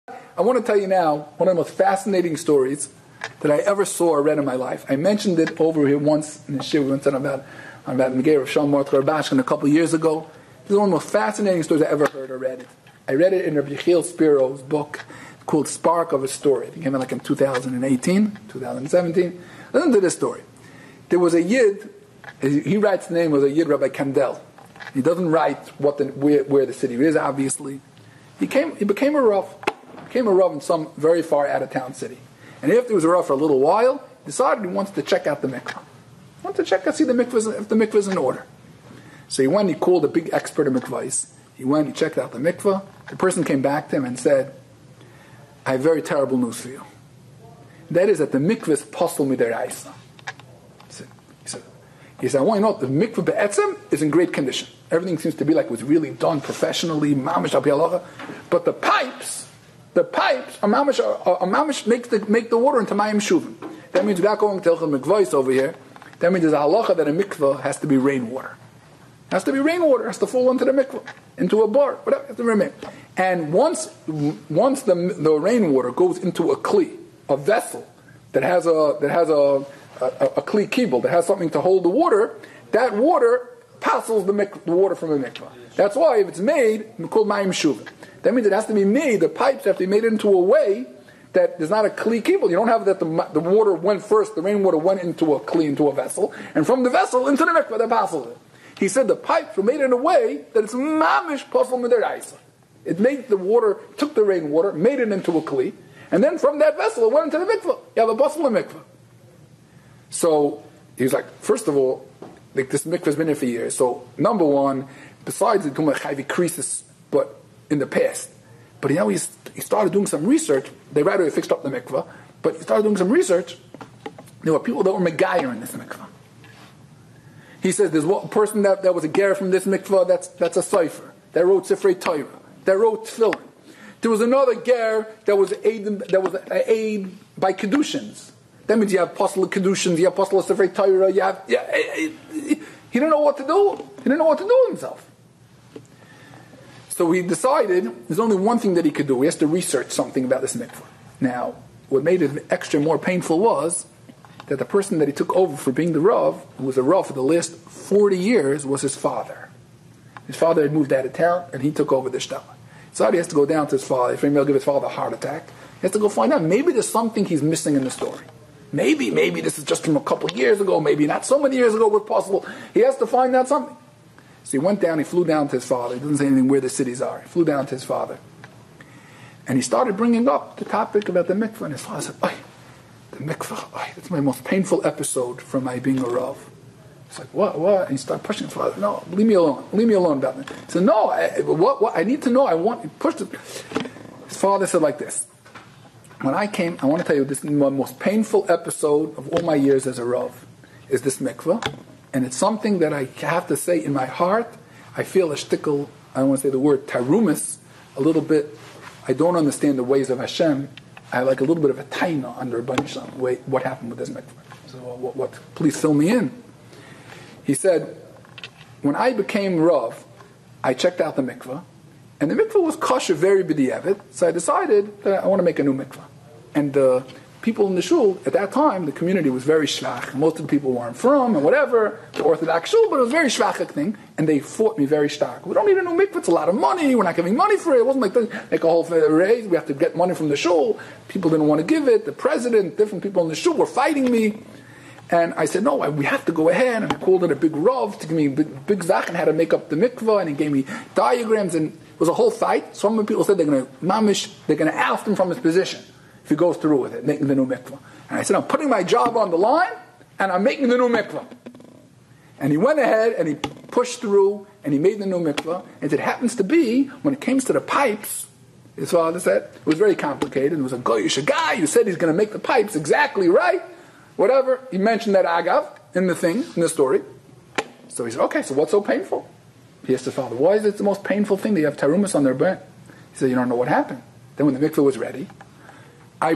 I want to tell you now one of the most fascinating stories that I ever saw or read in my life. I mentioned it over here once in the shir. We went on about Megillah of Shalom Mordechai Bashkin a couple years ago. This is one of the most fascinating stories I ever heard or read. I read it in Rabbi Yechiel Spiro's book called Spark of a Story. It came out like in 2018, 2017. Listen to this story. There was a Yid, he writes the name was a Yid, Rabbi Kandel. He doesn't write where the city is, obviously. He became a Rav. Became a Rav in some very far out of town city. And after he was a Rav for a little while, decided he wants to check out the mikvah. He wanted to check out, see if the mikvah is in order. So he went, he called a big expert in mikvahs. He went, he checked out the mikvah. The person came back to him and said, I have very terrible news for you. That is that the mikvah is posel midaraisa. He said, I want you to know the mikvah be'etzem is in great condition. Everything seems to be like it was really done professionally, mamish al pi halacha. But the pipes are mamish make the water into mayim shuvim. That means without going to Hilchot Mikvahs over here, that means there's a halacha that a mikvah has to be rainwater. It has to be rainwater, it has to fall into the mikvah, into a bar, whatever, it has to remain. And once the rainwater goes into a kli, a vessel that has a kli kibul, that has something to hold the water, that water passes the water from a mikvah. That's why if it's made, it's called mayim shuvim. That means it has to be made, the pipes have to be made into a way that there's not a kli kibul. You don't have that the water went first, the rainwater went into a kli, into a vessel, and from the vessel into the mikvah that passes it. He said the pipes were made in a way that it's mamish posel midaraisa. It made the water, took the rainwater, made it into a kli, and then from that vessel it went into the mikvah. You have a posel mikvah. So he was like, first of all, like this mikvah has been here for years. So number one, besides the Tumah Chayvi creases, but in the past, but he started doing some research. They right away fixed up the mikvah, but he started doing some research. There were people that were megayer in this mikvah. He says there's one person that was a ger from this mikvah. That's a cipher that wrote Sifrei Torah, that wrote Tefillin. There was another ger that was aid by kedushin. That means you have apostle of kedushin, you have apostle of Sifrei Torah. He didn't know what to do. He didn't know what to do with himself. So he decided there's only one thing that he could do. He has to research something about this mikvah. Now, what made it extra more painful was that the person that he took over for being the Rav, who was a Rav for the last 40 years, was his father. His father had moved out of town, and he took over the shtetl. So he has to go down to his father. If he'll give his father a heart attack, he has to go find out. Maybe there's something he's missing in the story. Maybe this is just from a couple of years ago. Maybe not so many years ago was possible. He has to find out something. So he went down, he flew down to his father. He doesn't say anything where the cities are. He flew down to his father. And he started bringing up the topic about the mikvah. And his father said, the mikvah, that's my most painful episode from my being a Rav. It's like, what? And he started pushing his father. No, leave me alone about it. He said, no, what? I need to know. He pushed it. His father said like this. When I came, I want to tell you, this is my most painful episode of all my years as a Rav, is this mikvah. And it's something that I have to say in my heart, I feel a shtickle, I don't want to say the word tarumis, a little bit, I don't understand the ways of Hashem. I have like a little bit of a taina under Rabbi Shalom. What happened with this mikvah? So please fill me in. He said, when I became Rav, I checked out the mikvah, and the mikvah was kosher, very b'di'evet, so I decided that I want to make a new mikvah. And the people in the shul, at that time, the community was very shvach. Most of the people weren't from, and whatever, the Orthodox shul, but it was a very shvachik thing, and they fought me very stark. We don't need a new mikvah, it's a lot of money, we're not giving money for it. It wasn't like a whole raise, we have to get money from the shul. People didn't want to give it, the president, different people in the shul were fighting me. And I said, no, we have to go ahead, and I called it a big Rav to give me a big zach and how to make up the mikvah, and he gave me diagrams, and it was a whole fight. Some people said they're going to oust him from his position if he goes through with it, making the new mikvah. And I said, I'm putting my job on the line, and I'm making the new mikvah. And he went ahead, and he pushed through, and he made the new mikvah. And it happens to be, when it came to the pipes, his father said, it was very complicated. It was a goyish guy who said he's going to make the pipes exactly right. Whatever. He mentioned that agav in the story. So he said, okay, so what's so painful? He asked his father, why is it the most painful thing? They have tarumas on their brain. He said, you don't know what happened. Then when the mikvah was ready,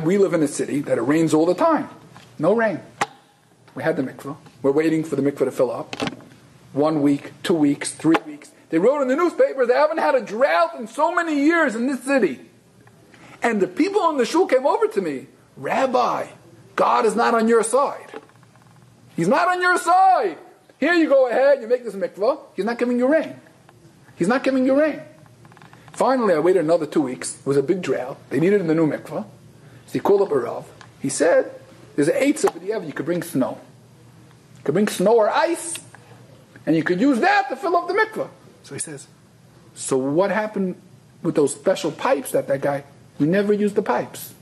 we live in a city that it rains all the time. No rain. We had the mikvah. We're waiting for the mikvah to fill up. 1 week, 2 weeks, 3 weeks. They wrote in the newspaper they haven't had a drought in so many years in this city. And the people in the shul came over to me, Rabbi, God is not on your side. He's not on your side. Here you go ahead, you make this mikvah. He's not giving you rain. He's not giving you rain. Finally, I waited another 2 weeks. It was a big drought. They needed the new mikvah. So he called up a Rav. He said, there's an eitzah for the Ev, you could bring snow. You could bring snow or ice, and you could use that to fill up the mikvah. So he says, so what happened with those special pipes that guy? We never used the pipes.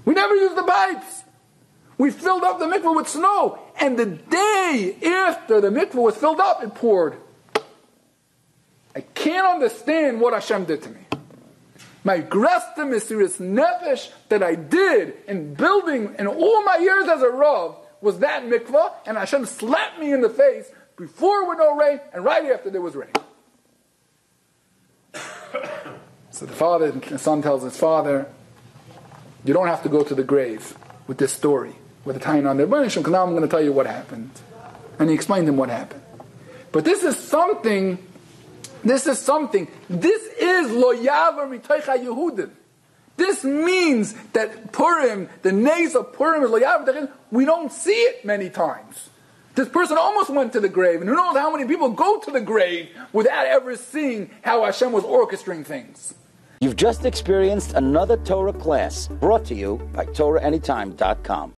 We never used the pipes. We filled up the mikvah with snow, and the day after the mikvah was filled up, it poured. I can't understand what Hashem did to me. My gresta mesiris nefesh that I did in building in all my years as a Rav was that mikvah, and Hashem slapped me in the face before with no rain, and right after there was rain. So the son tells his father, you don't have to go to the grave with this story, with the tying on their burnish, because now I'm going to tell you what happened. And he explained to him what happened. But this is something, this is lo yavar mitocha Yehudim. This means that Purim, the nays of Purim is lo yavar, we don't see it many times. This person almost went to the grave, and who knows how many people go to the grave without ever seeing how Hashem was orchestrating things. You've just experienced another Torah class brought to you by TorahAnytime.com.